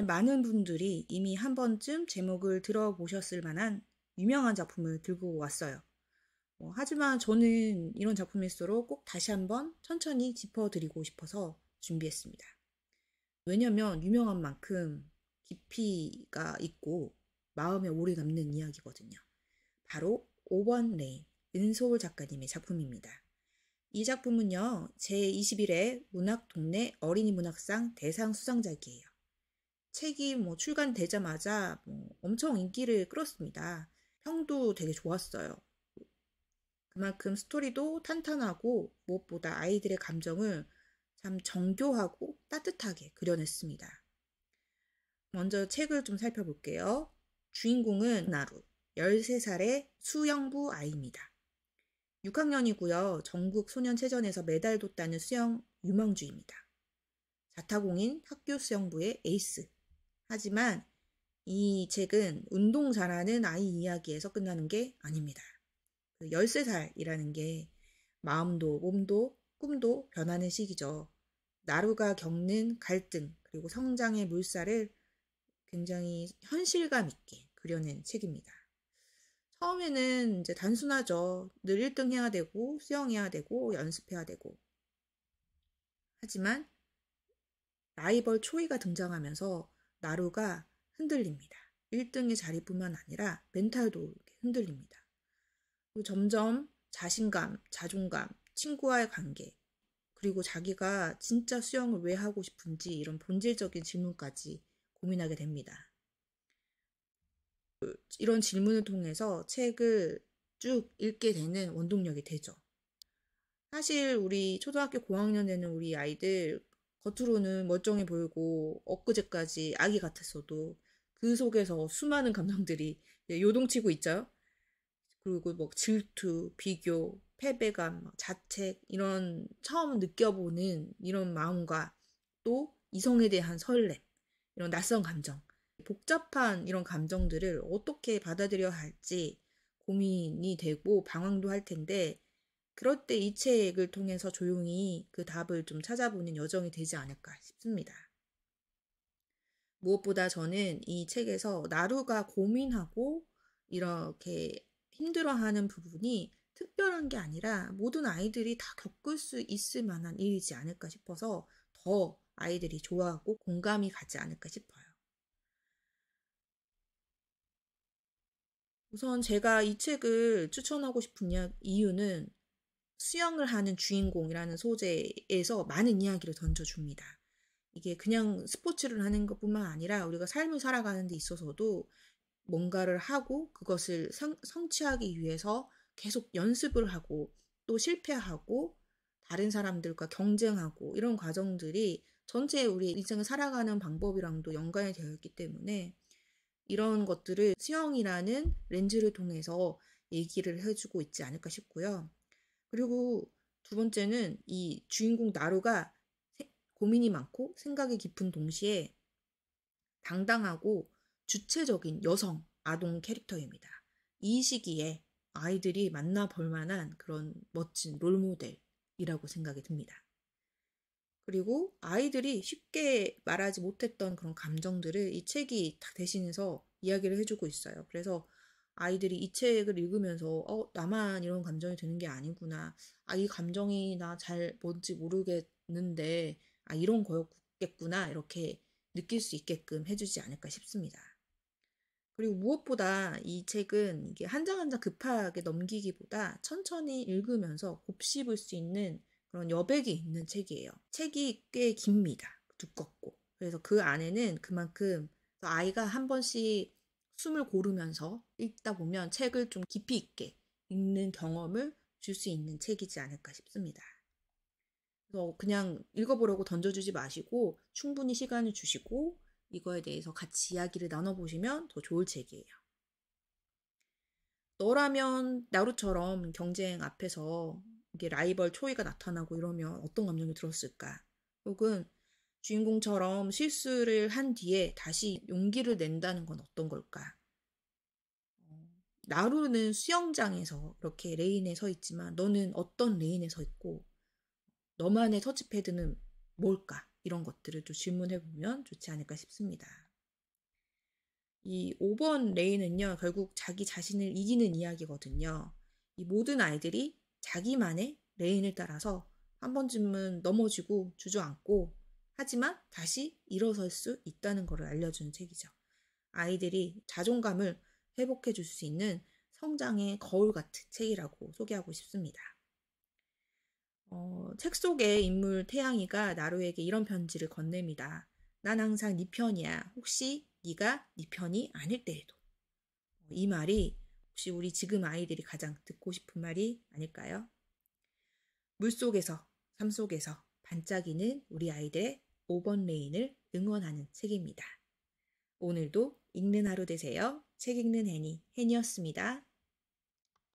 많은 분들이 이미 한 번쯤 제목을 들어보셨을 만한 유명한 작품을 들고 왔어요. 하지만 저는 이런 작품일수록 꼭 다시 한번 천천히 짚어드리고 싶어서 준비했습니다. 왜냐면 유명한 만큼 깊이가 있고 마음에 오래 남는 이야기거든요. 바로 5번 레인, 은소울 작가님의 작품입니다. 이 작품은요, 제21회 문학동네 어린이 문학상 대상 수상작이에요. 책이 출간되자마자 엄청 인기를 끌었습니다. 평도 되게 좋았어요. 그만큼 스토리도 탄탄하고 무엇보다 아이들의 감정을 참 정교하고 따뜻하게 그려냈습니다. 먼저 책을 좀 살펴볼게요. 주인공은 나루, 13살의 수영부 아이입니다. 6학년이고요. 전국 소년체전에서 메달 뒀다는 수영 유망주입니다. 자타공인 학교 수영부의 에이스. 하지만 이 책은 운동 잘하는 아이 이야기에서 끝나는 게 아닙니다. 13살이라는 게 마음도 몸도 꿈도 변하는 시기죠. 나루가 겪는 갈등 그리고 성장의 물살을 굉장히 현실감 있게 그려낸 책입니다. 처음에는 이제 단순하죠. 늘 1등 해야 되고 수영해야 되고 연습해야 되고. 하지만 라이벌 초이가 등장하면서 나루가 흔들립니다. 1등의 자리뿐만 아니라 멘탈도 흔들립니다. 그리고 점점 자신감, 자존감, 친구와의 관계, 그리고 자기가 진짜 수영을 왜 하고 싶은지 이런 본질적인 질문까지 고민하게 됩니다. 이런 질문을 통해서 책을 쭉 읽게 되는 원동력이 되죠. 사실 우리 초등학교 고학년 되는 우리 아이들 겉으로는 멀쩡해 보이고 엊그제까지 아기 같았어도 그 속에서 수많은 감정들이 요동치고 있죠. 그리고 질투, 비교, 패배감, 자책 이런 처음 느껴보는 이런 마음과 또 이성에 대한 설렘, 이런 낯선 감정, 복잡한 이런 감정들을 어떻게 받아들여야 할지 고민이 되고 방황도 할 텐데 그럴 때 이 책을 통해서 조용히 그 답을 좀 찾아보는 여정이 되지 않을까 싶습니다. 무엇보다 저는 이 책에서 나루가 고민하고 이렇게 힘들어하는 부분이 특별한 게 아니라 모든 아이들이 다 겪을 수 있을 만한 일이지 않을까 싶어서 더 아이들이 좋아하고 공감이 가지 않을까 싶어요. 우선 제가 이 책을 추천하고 싶은 이유는 수영을 하는 주인공이라는 소재에서 많은 이야기를 던져줍니다. 이게 그냥 스포츠를 하는 것뿐만 아니라 우리가 삶을 살아가는 데 있어서도 뭔가를 하고 그것을 성취하기 위해서 계속 연습을 하고 또 실패하고 다른 사람들과 경쟁하고 이런 과정들이 전체 우리 인생을 살아가는 방법이랑도 연관이 되어 있기 때문에 이런 것들을 수영이라는 렌즈를 통해서 얘기를 해주고 있지 않을까 싶고요. 그리고 두 번째는 이 주인공 나루가 고민이 많고 생각이 깊은 동시에 당당하고 주체적인 여성, 아동 캐릭터입니다. 이 시기에 아이들이 만나볼 만한 그런 멋진 롤모델이라고 생각이 듭니다. 그리고 아이들이 쉽게 말하지 못했던 그런 감정들을 이 책이 다 대신해서 이야기를 해주고 있어요. 그래서 아이들이 이 책을 읽으면서 나만 이런 감정이 드는 게 아니구나. 이 감정이 나 잘 뭔지 모르겠는데 이런 거였겠구나. 이렇게 느낄 수 있게끔 해주지 않을까 싶습니다. 그리고 무엇보다 이 책은 이게 한 장 한 장 급하게 넘기기보다 천천히 읽으면서 곱씹을 수 있는 그런 여백이 있는 책이에요. 책이 꽤 깁니다. 두껍고. 그래서 그 안에는 그만큼 아이가 한 번씩 숨을 고르면서 읽다 보면 책을 좀 깊이 있게 읽는 경험을 줄 수 있는 책이지 않을까 싶습니다. 그래서 그냥 읽어보려고 던져주지 마시고 충분히 시간을 주시고 이거에 대해서 같이 이야기를 나눠보시면 더 좋을 책이에요. 너라면 나루처럼 경쟁 앞에서 이게 라이벌 초이가 나타나고 이러면 어떤 감정이 들었을까? 혹은 주인공처럼 실수를 한 뒤에 다시 용기를 낸다는 건 어떤 걸까? 나루는 수영장에서 이렇게 레인에 서 있지만 너는 어떤 레인에 서 있고 너만의 터치패드는 뭘까? 이런 것들을 좀 질문해보면 좋지 않을까 싶습니다. 이 5번 레인은요, 결국 자기 자신을 이기는 이야기거든요. 이 모든 아이들이 자기만의 레인을 따라서 한 번쯤은 넘어지고 주저앉고, 하지만 다시 일어설 수 있다는 것을 알려주는 책이죠. 아이들이 자존감을 회복해 줄 수 있는 성장의 거울 같은 책이라고 소개하고 싶습니다. 책 속의 인물 태양이가 나루에게 이런 편지를 건넵니다. 난 항상 네 편이야. 혹시 네가 네 편이 아닐 때에도. 이 말이 혹시 우리 지금 아이들이 가장 듣고 싶은 말이 아닐까요? 물속에서, 삶 속에서 반짝이는 우리 아이들의 5번 레인을 응원하는 책입니다. 오늘도 읽는 하루 되세요. 책 읽는 해니였습니다.